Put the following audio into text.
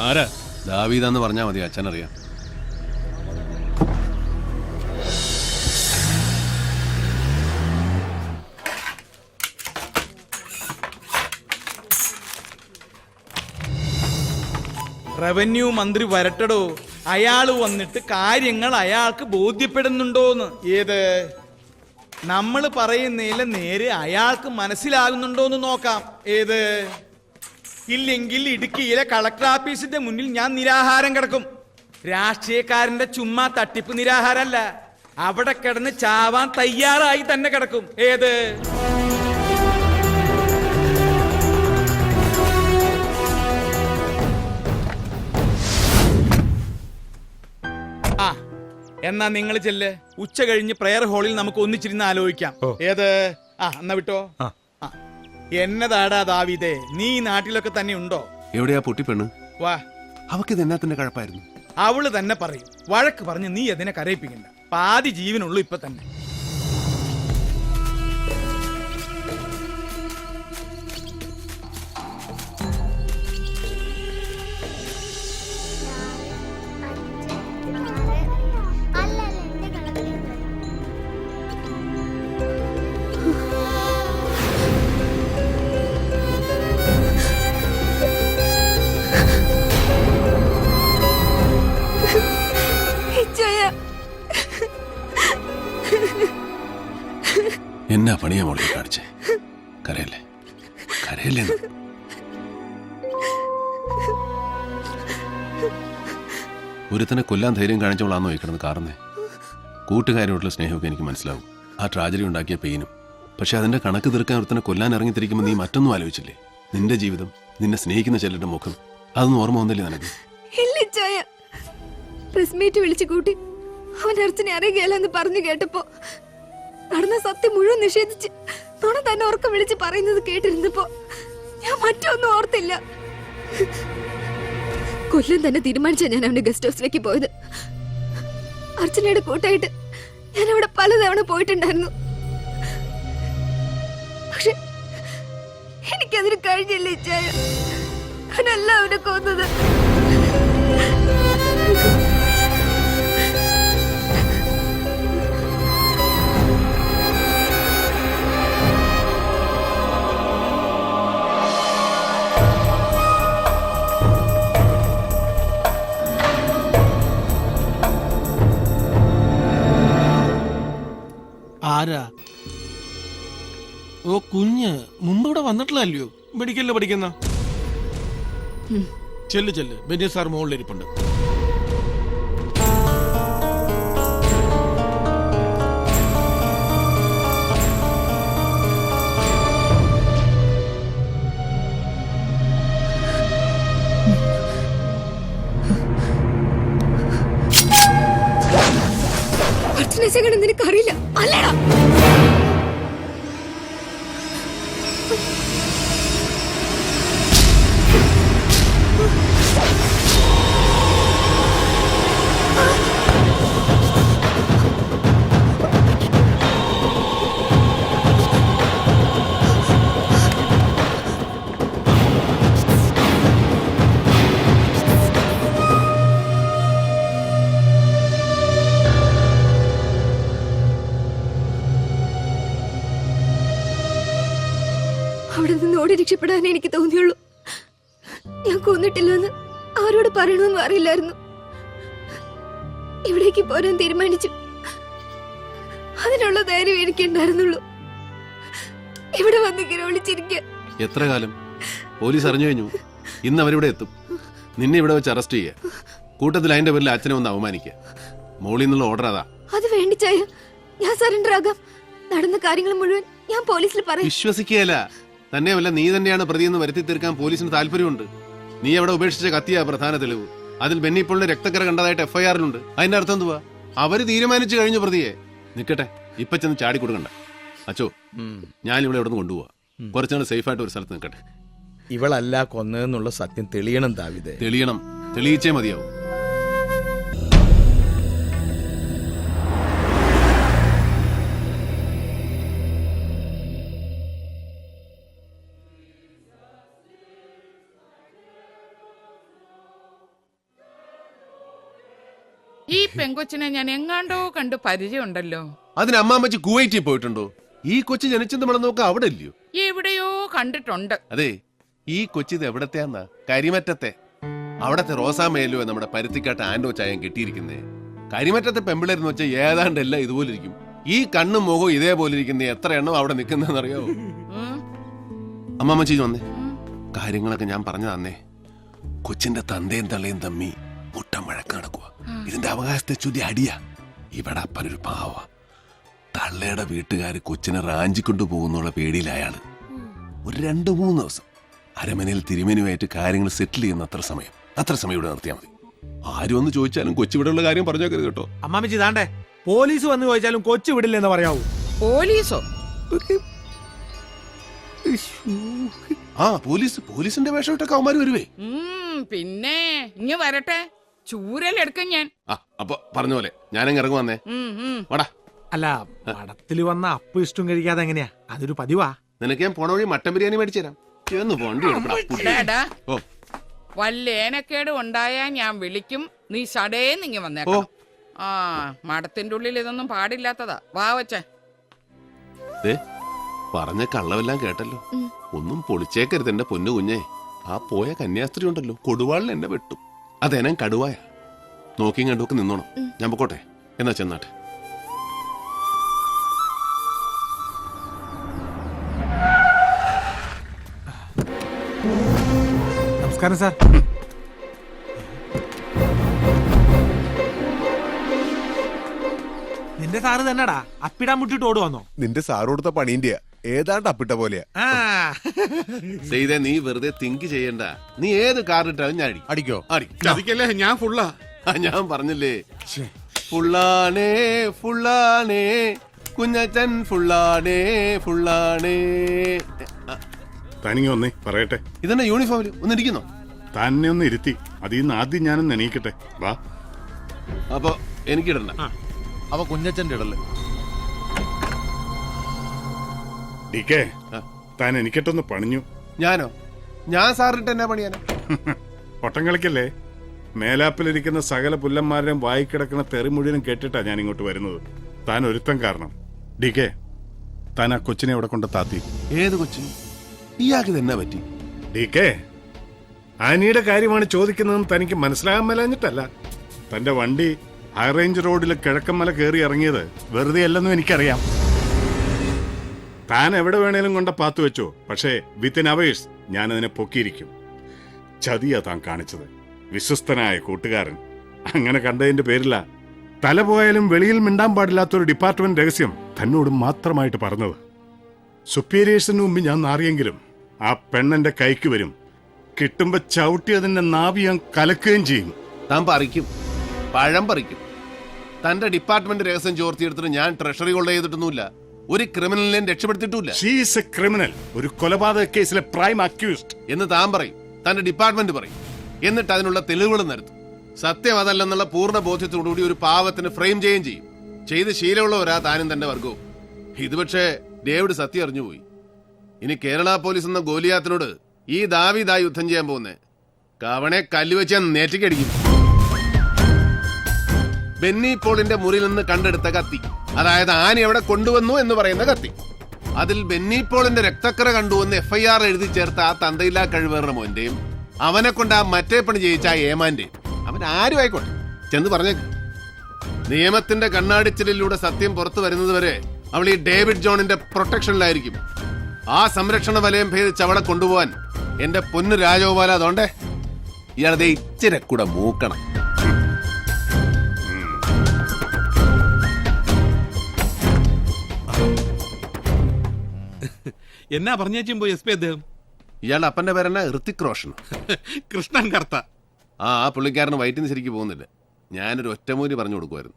ആരാ? ദാവീദാന്ന് പറഞ്ഞാ മതി, അച്ഛനറിയാം. റവന്യൂ മന്ത്രി വരട്ടടോ. അയാള് വന്നിട്ട് കാര്യങ്ങൾ അയാൾക്ക് ബോധ്യപ്പെടുന്നുണ്ടോന്ന്. ഏത് നമ്മൾ പറയുന്നതിലെ നേര് അയാൾക്ക് മനസ്സിലാകുന്നുണ്ടോന്ന് നോക്കാം. ഏത് ഇല്ലെങ്കിൽ ഇടുക്കിയിലെ കളക്ടർ ഓഫീസിന്റെ മുന്നിൽ ഞാൻ നിരാഹാരം കിടക്കും. രാഷ്ട്രീയക്കാരന്റെ ചുമ്മാ തട്ടിപ്പ് നിരാഹാരമല്ല, അവിടെ കിടന്ന് ചാവാൻ തയ്യാറായി തന്നെ കിടക്കും. ഏത് ആ എന്നാ നിങ്ങൾ ചെല്ല്. ഉച്ച കഴിഞ്ഞ് പ്രയർ ഹാളിൽ നമുക്ക് ഒന്നിച്ചിരുന്ന് ആലോചിക്കാം. ഏത് എന്നാ വിട്ടോ. എന്നതാടാ ദാവീദേ, നീ ഈ നാട്ടിലൊക്കെ തന്നെ ഉണ്ടോ? എവിടെയാ പൊട്ടിപ്പെണ്ണ്? വാ, അവക്കിത് എന്നാത്തിന്റെ കഴപ്പായിരുന്നു? അവള് തന്നെ പറയും. വഴക്ക് പറഞ്ഞ് നീ അതിനെ കരയിപ്പിക്കണ്ട. പാതി ജീവനുള്ളൂ ഇപ്പൊ തന്നെ. എന്നാ പണിയാ മോളെ കാണിച്ചേ? കരയല്ലേ, കരയല്ലേ? ഒരുത്തനെ കൊല്ലാൻ ധൈര്യം കാണിച്ചവളാന്നോ ഈ കിടന്ന് കാർന്നേ? കൂട്ടുകാരോടുള്ള സ്നേഹമൊക്കെ എനിക്ക് മനസ്സിലാവും, ആ ട്രാജഡി ഉണ്ടാക്കിയ പെയിനും. പക്ഷെ അതിന്റെ കണക്ക് തീർക്കാൻ ഒരുത്തനെ കൊല്ലാൻ ഇറങ്ങിത്തിരിക്കുമ്പോൾ നീ മറ്റൊന്നും ആലോചിച്ചില്ലേ? നിന്റെ ജീവിതം, നിന്നെ സ്നേഹിക്കുന്ന ചിലരുടെ മുഖം, അതൊന്നും ഓർമ്മ വന്നില്ലേ നിനക്ക്? പ്രസ് മീറ്റ് വിളിച്ചു കൂട്ടി അവൻ അർച്ചനെ അറിയുകയല്ലെന്ന് പറഞ്ഞു കേട്ടപ്പോ നടന്ന സത്യം മുഴുവൻ നിഷേധിച്ച് നുണ തന്നെ ഉറക്കം വിളിച്ച് പറയുന്നത് കേട്ടിരുന്നപ്പോ ഞാൻ മറ്റൊന്നും ഓർത്തില്ല. കൊല്ലം തന്നെ തീരുമാനിച്ച ഞാൻ അവന്റെ ഗസ്റ്റ് ഹൗസിലേക്ക് പോയത്. അർച്ചനയുടെ കൂട്ടായിട്ട് ഞാൻ അവിടെ പലതവണ പോയിട്ടുണ്ടായിരുന്നു. പക്ഷെ എനിക്കതിന് കഴിഞ്ഞില്ല. ഇച്ചായ അവനല്ല അവനെ കൊന്നത്. ആരാ? ഓ കുഞ്ഞ്, മുമ്പ് ഇവിടെ വന്നിട്ടില്ലല്ലോ. മെഡിക്കലില് പഠിക്കുന്ന. ചെല്ല് ചെല്ല്, ബെന്നി സാർ മുകളിലിരിപ്പുണ്ട്. നിനക്കറിയില്ല അല്ലടാ. അവിടെ നിന്ന് ഓടി രക്ഷപ്പെടാനേ എനിക്ക് തോന്നിയുള്ളൂ. ഞാൻ കൊന്നിട്ടില്ലെന്ന് ആരോട് പറയണമെന്നും അറിയില്ലായിരുന്നു. ഇവിടേക്ക് പോരാൻ തീരുമാനിച്ചു. അതിനുള്ള ധൈര്യം എനിക്കുണ്ടായിരുന്നുള്ളൂ. ഇവിടെ വന്നിങ്ങനെ വിളിച്ചിരിക്കുക. എത്ര കാലം? പോലീസ് അറിഞ്ഞു കഴിഞ്ഞു. ഇന്ന് അവരിവിടെ എത്തും. നിന്നെ ഇവിടെ വെച്ച് അറസ്റ്റ് ചെയ്യുക. കൂട്ടത്തിൽ അതിന്റെ പേരിൽ അച്ഛനെ ഒന്ന് അവമാനിക്കുക. മോളിൽ നിന്നുള്ള ഓർഡർ അതാ. അത് വേണ്ടിച്ചായ ഞാൻ സറണ്ടർ ആകാം. നടന്ന കാര്യങ്ങൾ മുഴുവൻ ഞാൻ പോലീസിൽ പറയാം. വിശ്വസിക്കുകയല്ല. തന്നെയല്ല, നീ തന്നെയാണ് പ്രതിയെന്ന് വരുത്തി തീർക്കാൻ പോലീസിന് താല്പര്യമുണ്ട്. നീ അവിടെ ഉപേക്ഷിച്ച കത്തിയാ പ്രധാന തെളിവ്. അതിൽ ബെന്നിപ്പോളിന്റെ രക്തക്കര കണ്ടതായിട്ട് എഫ്ഐആറിലുണ്ട്. അതിന്റെ അർത്ഥം എന്തുവാ? അവര് തീരുമാനിച്ചു കഴിഞ്ഞു പ്രതിയെ. നിക്കട്ടെ, ഇപ്പൊ ചെന്ന് ചാടി കൊടുക്കണ്ട. അച്ചോ, ഞാൻ ഇവിടെ ഇവിടെ നിന്ന് കൊണ്ടുപോവാ. കുറച്ചുനാൾ സേഫ് ആയിട്ട് ഒരു സ്ഥലത്ത് നിൽക്കട്ടെ. ഇവളല്ല കൊന്നതെന്നുള്ള സത്യം തെളിയണം ദാവീദേ. തെളിയണം. തെളിയിച്ചേ മതിയാവും. ഈ പെങ്കൊച്ചിനെ ഞാൻ എങ്ങാണ്ടോ കണ്ട് പരിചയമുണ്ടല്ലോ. അതിന് അമ്മാമ്മച്ചി കുവൈറ്റിൽ പോയിട്ടുണ്ടോ? ഈ കൊച്ചു ജനിച്ചെന്ന് നമ്മൾ നോക്കാം, അവിടെ ഇല്ലയോ? എവിടെയോ കണ്ടിട്ടുണ്ട്. അതെ, ഈ കൊച്ചിത് എവിടത്തെയാന്നാ? കരിമറ്റത്തെ. അവിടത്തെ റോസാമേലോ നമ്മുടെ പരുത്തിക്കാട്ട് ആൻഡോ ചായം കിട്ടിയിരിക്കുന്നേ. കരിമറ്റത്തെ പെമ്പിളേരെന്ന് വെച്ചാൽ ഏതാണ്ട് എല്ലാം ഇതുപോലെ ഇരിക്കും. ഈ കണ്ണും മുഖവും ഇതേപോലെ ഇരിക്കുന്ന എത്ര എണ്ണം അവിടെ നിൽക്കുന്നതെന്ന് അറിയാവോ? അമ്മാമ്മച്ചി വന്നേ, കാര്യങ്ങളൊക്കെ ഞാൻ പറഞ്ഞു തന്നേ. കൊച്ചിന്റെ തന്തയും തള്ളയും തമ്മി മുട്ടം വഴക്ക് നടക്കുക. ഇതിന്റെ അവകാശത്തെ ചുതി അടിയ. ഇവിടെ അപ്പനൊരു പാവ. തള്ളയുടെ വീട്ടുകാര് കൊച്ചിനെ റാഞ്ചിക്കൊണ്ടു പോകുന്നുള്ള പേടിയിൽ അയാള് ഒരു 2-3 ദിവസം അരമനയിൽ തിരുമേനുമായിട്ട് കാര്യങ്ങൾ സെറ്റിൽ ചെയ്യുന്ന അത്ര സമയം ഇവിടെ നിർത്തിയാൽ മതി. ആരും ഒന്ന് ചോദിച്ചാലും കൊച്ചിവിടെയുള്ള കാര്യം പറഞ്ഞേക്കരുത് കേട്ടോ. അമ്മാമ്മച്ചി താണ്ടേ പോലീസ് വന്ന് ചോദിച്ചാലും കൊച്ചു വിടില്ലെന്ന് പറയാവൂ. പോലീസോ? ആ പോലീസിന്റെ വേഷം ഇട്ടൊക്കെ അവന്മാര് വരുവേ. പിന്നെ ഇങ്ങ് വരട്ടെ, ചൂരലെടുക്കും ഞാൻ. അപ്പൊ പറഞ്ഞ പോലെ ഞാനങ്ങ് ഇറങ്ങു വന്നേ. വാടാ. അല്ല, പടത്തില് വന്ന അപ്പ് ഇഷ്ടം കഴിക്കാതെ എങ്ങനെയാ? അതൊരു പതിവാ. നിനക്ക് ഞാൻ പോണ വഴി മട്ടൻ ബിരിയാണി മേടിച്ചു തരാം. ഡാ, വല്ല ഏനക്കേട് ഉണ്ടായാ ഞാൻ വിളിക്കും. നീ സടേന്നിങ്ങി വന്നേക്കോ. ആ, മടത്തിന്റെ ഉള്ളിൽ ഇതൊന്നും പാടില്ലാത്തതാ. വാ വച്ചേ. പറഞ്ഞ കള്ളവെല്ലാം കേട്ടല്ലോ. ഒന്നും പൊളിച്ചേക്കരുത് എന്റെ പൊന്നു കുഞ്ഞേ. ആ പോയ കന്യാസ്ത്രീ ഉണ്ടല്ലോ, കൊടുവാളിൽ എന്നെ വെട്ടും. അതെനം കടുവായ. നോക്കിയും കണ്ടുമൊക്കെ നിന്നോണം. ഞാൻ പൊക്കോട്ടെ എന്നാ ചെന്നാട്ടെ. നമസ്കാരം സാർ. നിന്റെ സാറ് തന്നെടാ അപ്പിടാൻ മുട്ടിട്ട് ഓടുവന്നോ? നിന്റെ സാറ് കൊടുത്ത പണീന്റെ ഏതാണ്ട് അപ്പിട്ട പോലെയാ. ചെയ്തേ, നീ വെറുതെ തിങ്ക് ചെയ്യണ്ട. നീ ഏത് കാറിട്ടാലും ഞാൻ അടിക്കോ? അടിക്കല്ലേ, ഞാൻ ഫുള്ളാ. ഞാൻ പറഞ്ഞില്ലേ, ഫുള്ളാണേ ഫുള്ളാണേ കുഞ്ഞച്ചൻ ഫുള്ളാണേ ഫുള്ളാണേ. തനിങ്ങ ഒന്നേ പറയട്ടെ. ഇതെന്നെ യൂണിഫോമിൽ ഒന്നിരിക്കുന്നോ? തന്നെ ഒന്ന് ഇരുത്തി. അതിന്ന് ആദ്യം ഞാനൊന്ന് എണീക്കട്ടെ. വാ. അപ്പൊ എനിക്കിടണ്ട. അവ കുഞ്ഞച്ചന്റെ ഇടല്ലേ. ഡിക്കേ, താൻ എനിക്കിട്ടൊന്ന് പണിഞ്ഞു. ഞാനോ? ഞാൻ സാറിട്ട് എന്നാ പണിയാനോ? പൊട്ടം കളിക്കല്ലേ. മേലാപ്പിലിരിക്കുന്ന സകല പുല്ലന്മാരുടെയും വായിക്കിടക്കുന്ന തെറി മുഴുവനും കേട്ടിട്ടാ ഞാൻ ഇങ്ങോട്ട് വരുന്നത്. താൻ ഒരുത്തം കാരണം. ഡിക്കേ, താൻ ആ കൊച്ചിനെ അവിടെ കൊണ്ട് താത്തി. ഏത് കൊച്ചിന്? ഇയാൾക്ക് തന്നെ പറ്റി? ഡിക്കേ, ആനിയുടെ കാര്യമാണ് ചോദിക്കുന്നതെന്ന് തനിക്ക് മനസ്സിലാകാൻ മേലഞ്ഞിട്ടല്ല. തന്റെ വണ്ടി ഹൈറേഞ്ച് റോഡിൽ കിഴക്കമ്മല കയറി ഇറങ്ങിയത് വെറുതെ അല്ലെന്നും എനിക്കറിയാം. താൻ എവിടെ വേണേലും കൊണ്ട പാത്തു വെച്ചോ, പക്ഷേ വിത്തിൻ അവേഴ്സ് ഞാൻ അതിനെ പൊക്കിയിരിക്കും. ചതിയാ താൻ കാണിച്ചത്. വിശ്വസ്തനായ കൂട്ടുകാരൻ അങ്ങനെ കണ്ടതിന്റെ പേരില തല പോയാലും വെളിയിൽ മിണ്ടാൻ പാടില്ലാത്തൊരു ഡിപ്പാർട്ട്മെന്റ് രഹസ്യം തന്നോട് മാത്രമായിട്ട് പറഞ്ഞത്. സുപ്പീരിയേഴ്സിന് മുമ്പ് ഞാൻ നാറിയെങ്കിലും ആ പെണ്ണെന്റെ കൈക്ക് വരും. കിട്ടുമ്പോ ചവിട്ടി അതിന്റെ നാവി ഞാൻ കലക്കുകയും ചെയ്യും. താൻ പറിക്കും, പഴം പറിക്കും. തന്റെ ഡിപ്പാർട്ട്മെന്റ് രഹസ്യം ചോർത്തിയെടുത്തിട്ട് ഞാൻ ട്രഷറി കൊള്ള ചെയ്തിട്ടൊന്നുമില്ല. ഒരു ക്രിമിനലിനെ രക്ഷപ്പെടുത്തിയിട്ടില്ല. ഷീസ് എ ക്രിമിനൽ, ഒരു കൊലപാതക കേസിലെ പ്രൈം അക്യൂസ്ഡ് എന്ന് താൻ പറയും, തന്റെ ഡിപ്പാർട്ട്മെന്റ് പറയും. എന്നിട്ട് അതിനുള്ള തെളിവുകൾ നിരത്തും. സത്യം അതല്ലെന്നുള്ള പൂർണ്ണ ബോധ്യത്തോടുകൂടി ഒരു പാവത്തിന് ഫ്രെയിം ചെയ്യുകയും ചെയ്യും. ചെയ്ത് ശീലമുള്ളവരാ താനും തന്റെ വർഗവും. ഇത് പക്ഷേ ഡേവിഡ് സത്യം അറിഞ്ഞുപോയി. ഇനി കേരള പോലീസ് എന്ന ഗോലിയാത്തിനോട് ഈ ദാവീദാ യുദ്ധം ചെയ്യാൻ പോകുന്നേ. കവണെ കല്ലുവെച്ച് ഞാൻ നേറ്റിക്കടിക്കും. ബെന്നി പോളിന്റെ മുറിയിൽ നിന്ന് കണ്ടെടുത്ത കത്തി, അതായത് ആന എവിടെ കൊണ്ടുവന്നു എന്ന് പറയുന്ന കത്തി, അതിൽ ബെന്നി പോളിന്റെ രക്തക്കറ കണ്ടുവന്ന് FIR എഴുതി ചേർത്ത ആ തന്തയില്ലാ കഴിവേറുന്ന മോന്റെയും അവനെ കൊണ്ട് ആ മറ്റേ പണി ചെയ്യിച്ച ആ ഏമാന്റെയും, അവൻ ആരും ആയിക്കോട്ടെ, ചെന്ന് പറഞ്ഞേക്ക്. നിയമത്തിന്റെ കണ്ണാടിച്ചിലൂടെ സത്യം പുറത്തു വരുന്നത് വരെ അവൾ ഈ ഡേവിഡ് ജോണിന്റെ പ്രൊട്ടക്ഷനിലായിരിക്കും. ആ സംരക്ഷണ വലയം ഭേദിച്ച് അവളെ കൊണ്ടുപോവാൻ എന്റെ പൊന്നു രാജഗോപാല, അതുകൊണ്ടേ ഇയാളതെ ഇച്ചിരി കൂടെ മൂക്കണം. എന്നാ പറഞ്ഞേച്ചും SP അദ്ദേഹം? ഇയാളുടെ അപ്പന്റെ പേരെന്നാ? ഋത്തിക് റോഷൻ. കൃഷ്ണൻ കർത്ത. ആ പുള്ളിക്കാരന് വയറ്റിന് ശരിക്ക് പോകുന്നില്ല. ഞാനൊരു ഒറ്റമൂലി പറഞ്ഞു കൊടുക്കുമായിരുന്നു.